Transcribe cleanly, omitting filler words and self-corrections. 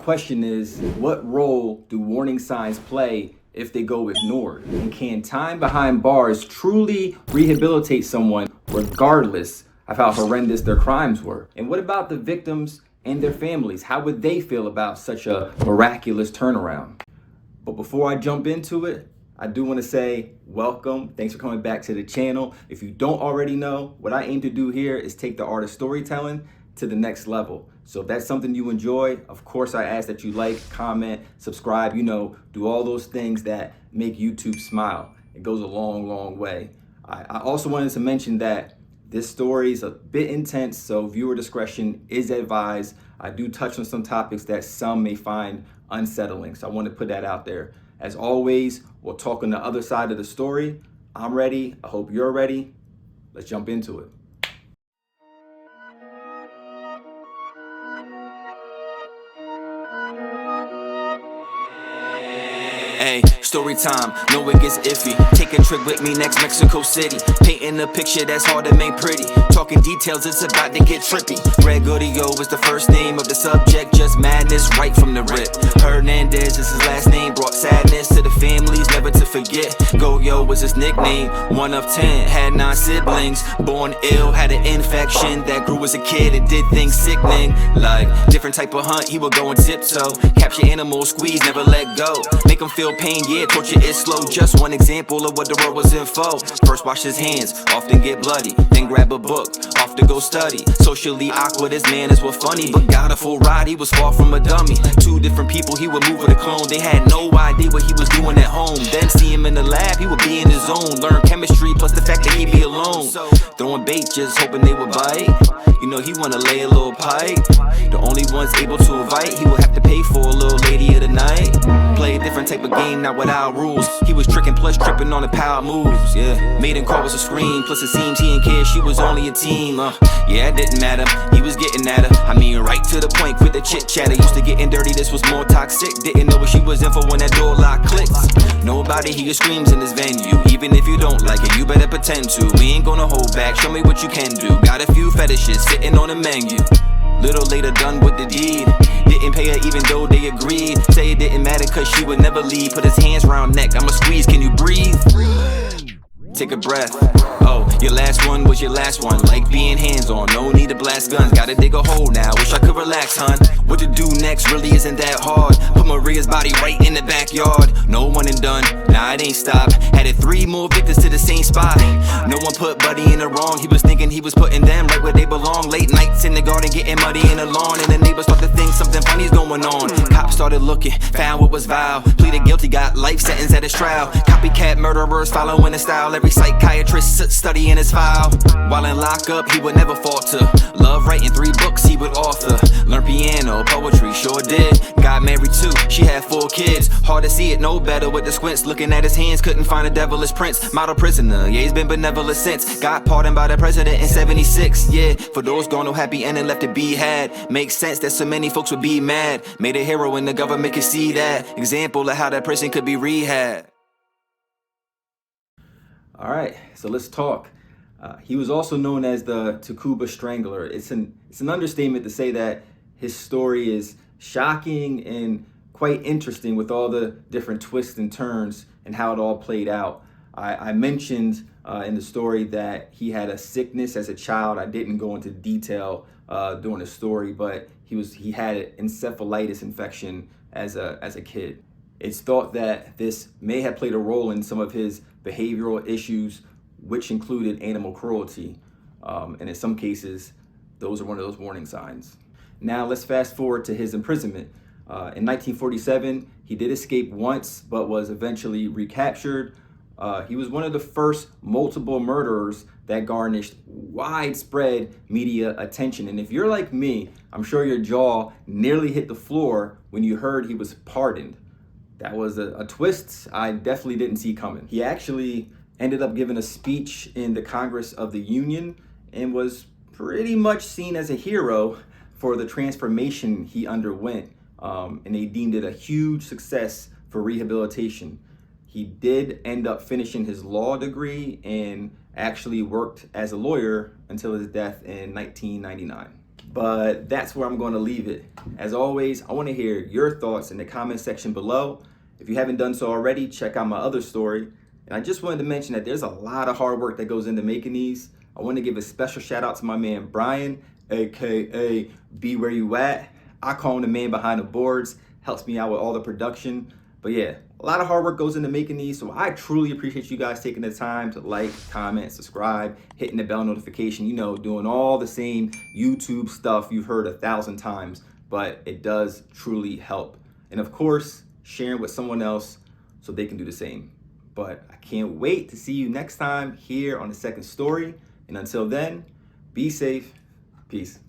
question is, what role do warning signs play if they go ignored? And can time behind bars truly rehabilitate someone regardless of how horrendous their crimes were? And what about the victims and their families? How would they feel about such a miraculous turnaround? But before I jump into it, I do want to say welcome. Thanks for coming back to the channel. If you don't already know, what I aim to do here is take the art of storytelling to the next level. So if that's something you enjoy, of course I ask that you like, comment, subscribe, do all those things that make YouTube smile. It goes a long, long way. I also wanted to mention that this story is a bit intense, so viewer discretion is advised. I do touch on some topics that some may find unsettling, so I want to put that out there. As always, we'll talk on the other side of the story. I'm ready. I hope you're ready. Let's jump into it. Hey, story time, know it gets iffy. Take a trip with me next Mexico City. Painting a picture that's hard to make pretty. Talking details, it's about to get trippy. Gregorio is the first name of the subject, just madness right from the rip. Hernandez is his last name, brought sadness to the families, never to forget. Goyo was his nickname, 1 of 10, had 9 siblings. Born ill, had an infection that grew as a kid and did things sickening. Like, different type of hunt, he would go and tiptoe. Capture animals, squeeze, never let go. Make him feel pain, yeah, torture is slow. Just one example of what the world was in for. First wash his hands, often get bloody. Then grab a book, off to go study. Socially awkward, his manners were funny, but got a full ride, he was far from a dummy. 2 different people, he would move with a clone. They had no idea what he was doing at home. Then see him in the lab, he would be in his zone. Learn chemistry, plus the fact that he'd be alone. Throwing bait, just hoping they would bite. He wanna lay a little pipe. The only ones able to invite, he would have to pay for a little lady of the night. Play a different type of game, not without rules. He was tricking plus tripping on the power moves, yeah. Maiden call was a scream, plus it seems he didn't care, she was only a team, yeah, it didn't matter, he was getting at her. I mean, right to the point with the chit chatter. Used to getting dirty, this was more toxic. Didn't know what she was in for when that door lock clicks. Nobody here screams in this venue. Even if you don't like it, you better pretend to. We ain't gonna hold back, show me what you can do. Got a few fetishes sitting on the menu. Little later done with the deed. Didn't pay her even though they agreed. Say it didn't matter cause she would never leave. Put his hands round neck, I'ma squeeze, can you breathe? Take a breath. Oh, your last one was your last one. Like being hands-on, no need to blast guns. Gotta dig a hole now, wish I could relax, hun. What to do next really isn't that hard. Put Maria's body right in the backyard. No one and done, nah it ain't stopped. Added 3 more victims to the same spot. No one put Buddy in the wrong. He was thinking he was putting them right where they belong. Late nights in the garden getting muddy in the lawn. And the neighbors start to think something funny's going on. Cops started looking, found what was vile. Pleaded guilty, got life sentence at his trial. Copycat murderers following his style. Every psychiatrist studying his file. While in lockup, he would never falter. Love writing 3 books he would author. Learn piano, poetry, sure did. Got married too, she had 4 kids. Hard to see it, no better with the squints. Looking at his hands, couldn't find a devilish prince. Model prisoner, yeah, he's been benevolent since. Got pardoned by the president in 76, yeah. For those gone, no happy ending left to be had. Makes sense that so many folks would be mad. Made a hero and the government could see that. Example of how that person could be rehabbed. All right, so let's talk. He was also known as the Tuba Strangler. It's an understatement to say that his story is shocking and quite interesting with all the different twists and turns and how it all played out. I mentioned in the story that he had a sickness as a child. I didn't go into detail during the story, but he had encephalitis infection as a kid. It's thought that this may have played a role in some of his behavioral issues, which included animal cruelty. And in some cases, those are one of those warning signs. Now let's fast forward to his imprisonment. In 1947, he did escape once, but was eventually recaptured. He was one of the first multiple murderers that garnished widespread media attention. And if you're like me, I'm sure your jaw nearly hit the floor when you heard he was pardoned. That was a twist I definitely didn't see coming. He actually ended up giving a speech in the Congress of the Union and was pretty much seen as a hero for the transformation he underwent. And they deemed it a huge success for rehabilitation. He did end up finishing his law degree and actually worked as a lawyer until his death in 1999. But that's where I'm going to leave it. As always, I want to hear your thoughts in the comment section below. If you haven't done so already, check out my other story. And I just wanted to mention that there's a lot of hard work that goes into making these. I want to give a special shout out to my man Brian, aka Be Where You At. I call him the man behind the boards, helps me out with all the production. But yeah, a lot of hard work goes into making these, so I truly appreciate you guys taking the time to like, comment, subscribe, hitting the bell notification, doing all the same YouTube stuff you've heard 1,000 times, but it does truly help. And of course, sharing with someone else so they can do the same. But I can't wait to see you next time here on The Second Story. And until then, be safe. Peace.